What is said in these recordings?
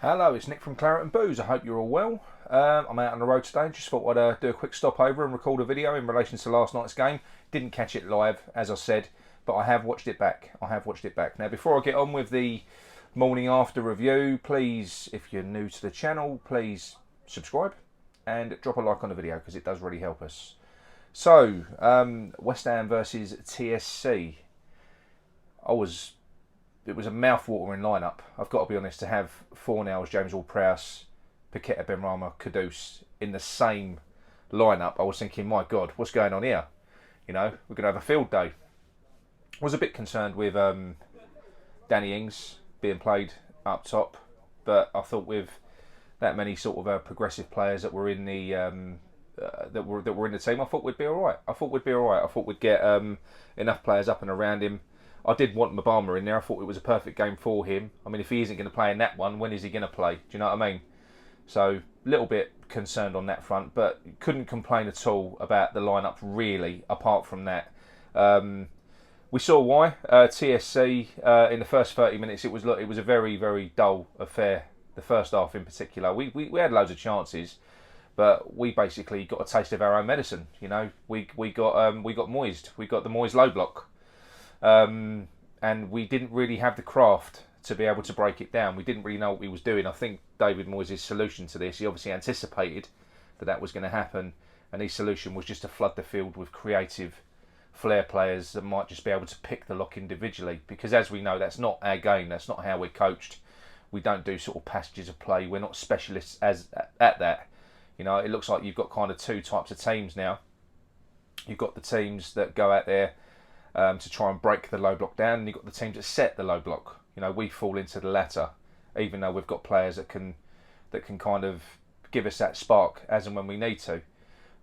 Hello, it's Nick from Claret and Booze. I hope you're all well. I'm out on the road today. Just thought I'd do a quick stopover and record a video in relation to last night's game. Didn't catch it live, as I said, but I have watched it back. Now, before I get on with the morning after review, please, if you're new to the channel, please subscribe and drop a like on the video because it does really help us. So, West Ham versus TSC. It was a mouth-watering lineup. I've got to be honest, to have Fornals, James Ward-Prowse, Paqueta, Benrahma, Kudus in the same lineup, I was thinking, my God, what's going on here? You know, we're going to have a field day. I was a bit concerned with Danny Ings being played up top, but I thought with that many sort of progressive players that were in the that were in the team, I thought we'd be all right. I thought we'd get enough players up and around him. I did want Mabama in there. I thought it was a perfect game for him. I mean, if he isn't going to play in that one, when is he going to play? Do you know what I mean? So, a little bit concerned on that front, but couldn't complain at all about the lineup really, apart from that. We saw why. TSC, in the first 30 minutes, it was a very, very dull affair, the first half in particular. We had loads of chances, but we basically got a taste of our own medicine. You know, we got moised. We got the Moyes low block. And we didn't really have the craft to be able to break it down. We didn't really know what he was doing. I think David Moyes' solution to this, he obviously anticipated that was going to happen, and his solution was just to flood the field with creative flair players that might just be able to pick the lock individually, because as we know, that's not our game. That's not how we're coached. We don't do sort of passages of play. We're not specialists at that. You know, it looks like you've got kind of two types of teams now. You've got the teams that go out there to try and break the low block down, and you've got the teams that set the low block. You know, we fall into the latter, even though we've got players that can kind of give us that spark as and when we need to.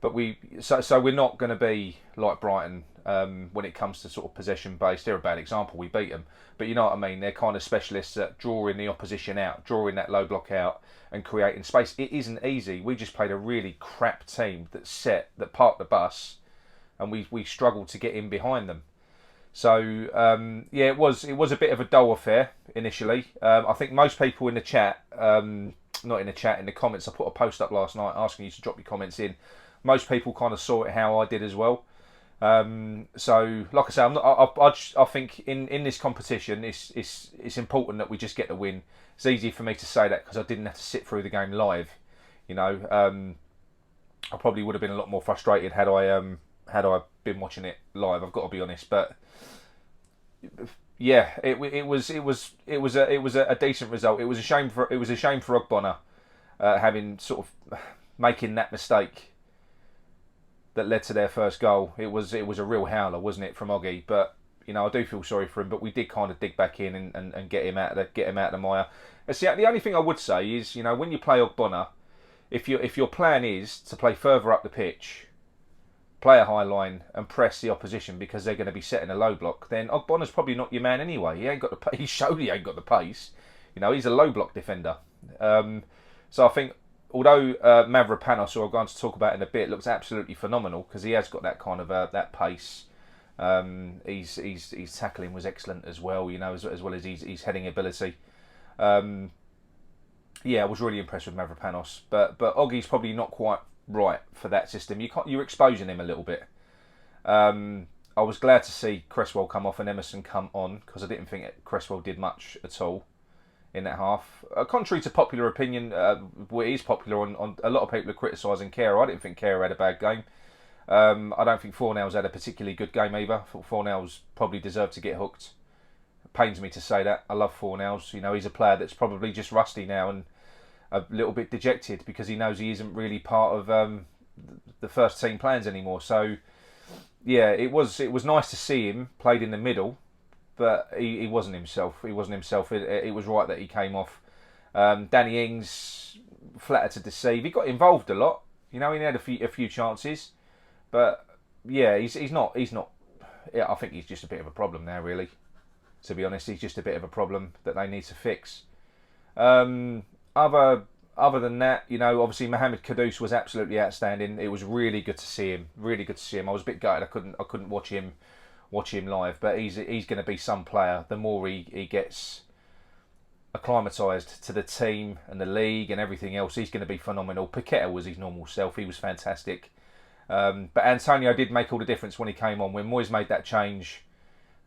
But so we're not going to be like Brighton when it comes to sort of possession based. They're a bad example. We beat them, but you know what I mean. They're kind of specialists at drawing the opposition out, drawing that low block out, and creating space. It isn't easy. We just played a really crap team that parked the bus, and we struggled to get in behind them. So yeah, it was a bit of a dull affair initially. I think most people in the chat, not in the chat, in the comments, I put a post up last night asking you to drop your comments in. Most people kind of saw it how I did as well. So like I say, I think in this competition, it's important that we just get the win. It's easy for me to say that because I didn't have to sit through the game live. You know, I probably would have been a lot more frustrated had I been watching it live. I've got to be honest, but yeah, it was a decent result. It was a shame for Ogbonna having sort of making that mistake that led to their first goal. It was a real howler, wasn't it, from Oggy? But you know, I do feel sorry for him. But we did kind of dig back in and get him out of the mire. And see, the only thing I would say is, you know, when you play Ogbonna, if your plan is to play further up the pitch, play a high line and press the opposition because they're going to be setting a low block, then Ogbonna's probably not your man anyway. He showed he ain't got the pace. You know, he's a low block defender. So I think although Mavropanos, who I'll go on to talk about in a bit, looks absolutely phenomenal because he has got that kind of that pace. His tackling was excellent as well. You know, as well as his heading ability. Yeah, I was really impressed with Mavropanos, but Oggy's probably not quite right for that system. You're exposing him a little bit. I was glad to see Cresswell come off and Emerson come on because I didn't think Cresswell did much at all in that half. Contrary to popular opinion, it is popular on a lot of people are criticising Kehrer. I didn't think Kehrer had a bad game. I don't think Fornals had a particularly good game either. I thought Fornals probably deserved to get hooked. It pains me to say that. I love Fornals. You know, he's a player that's probably just rusty now and a little bit dejected because he knows he isn't really part of the first team plans anymore. So yeah, it was nice to see him played in the middle, but he wasn't himself. He wasn't himself. It was right that he came off. Danny Ings flattered to deceive. He got involved a lot. You know, he had a few chances, but yeah, he's not. Yeah, I think he's just a bit of a problem now. Really, to be honest, he's just a bit of a problem that they need to fix. Other than that, you know, obviously Mohamed Kudus was absolutely outstanding. It was really good to see him. Really good to see him. I was a bit gutted I couldn't watch him live, but he's going to be some player. The more he gets acclimatised to the team and the league and everything else. He's going to be phenomenal. Paqueta was his normal self. He was fantastic. But Antonio did make all the difference when he came on. When Moyes made that change,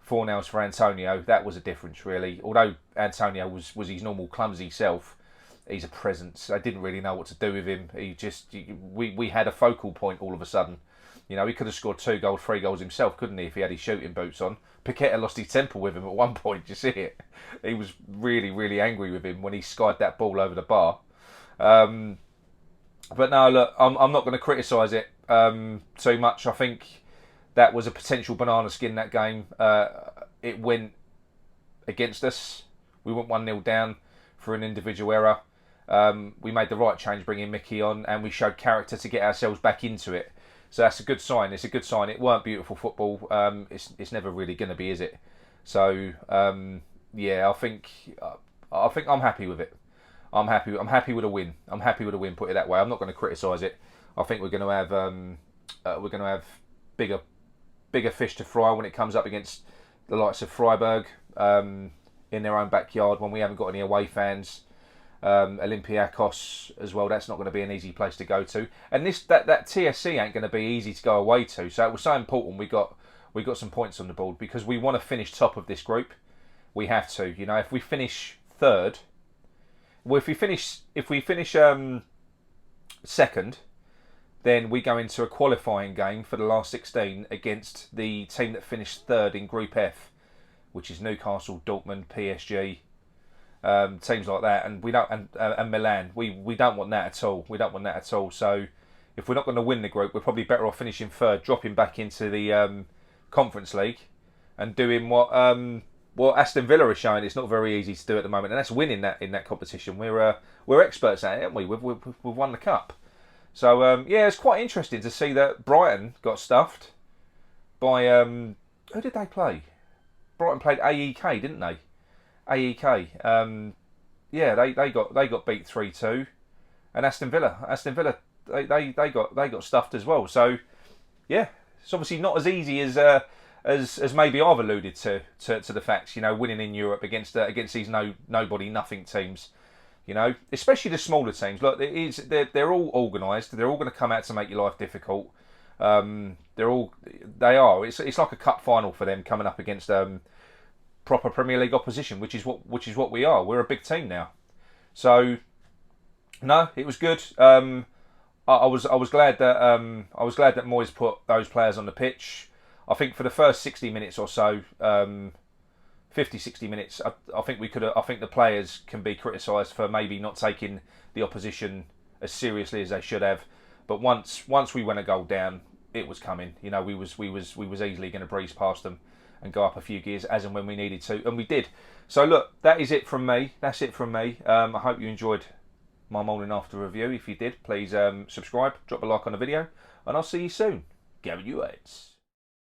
4-0 for Antonio, that was a difference really. Although Antonio was his normal clumsy self, he's a presence. I didn't really know what to do with him. We had a focal point all of a sudden. You know, he could have scored 2 goals, 3 goals himself, couldn't he, if he had his shooting boots on? Paqueta lost his temper with him at one point. Did you see it? He was really, really angry with him when he skied that ball over the bar. But no, look, I'm not going to criticise it too much. I think that was a potential banana skin, that game. It went against us. We went 1-0 down for an individual error. We made the right change bringing Mickey on, and we showed character to get ourselves back into it. So that's a good sign. It's a good sign. It weren't beautiful football. It's never really going to be, is it? So yeah, I think I'm happy with it. I'm happy with a win. I'm happy with a win. Put it that way. I'm not going to criticise it. I think we're going to have bigger fish to fry when it comes up against the likes of Freiburg in their own backyard when we haven't got any away fans. Olympiacos as well. That's not going to be an easy place to go to. And that TSC ain't going to be easy to go away to. So it was so important we got some points on the board because we want to finish top of this group. We have to. You know, if we finish third. Well, if we finish second, then we go into a qualifying game for the last 16 against the team that finished third in Group F, which is Newcastle, Dortmund, PSG, teams like that, and we don't and Milan. We don't want that at all. We don't want that at all. So if we're not going to win the group, we're probably better off finishing third, dropping back into the Conference League, and doing what Aston Villa is showing. It's not very easy to do at the moment, and that's winning that in that competition. We're experts at it, aren't we? We've won the cup. So yeah, it's quite interesting to see that Brighton got stuffed by who did they play? Brighton played AEK, didn't they? AEK. Yeah, they got beat 3-2, and Aston Villa they got stuffed as well. So yeah, it's obviously not as easy as maybe I've alluded to the facts. You know, winning in Europe against these nobody nothing teams. You know, especially the smaller teams. Look, they're all organised. They're all going to come out to make your life difficult. They are. It's like a cup final for them coming up against proper Premier League opposition, which is what we are. We're a big team now. So no, it was good. I was glad that Moyes put those players on the pitch. I think for the first 60 minutes or so, 50, 60 minutes, I think the players can be criticised for maybe not taking the opposition as seriously as they should have. But once we went a goal down, it was coming. You know, we was easily going to breeze past them and go up a few gears as and when we needed to, and we did. So look, that is it from me. That's it from me. I hope you enjoyed my morning after review. If you did, please subscribe, drop a like on the video, and I'll see you soon. Gavin, you aids.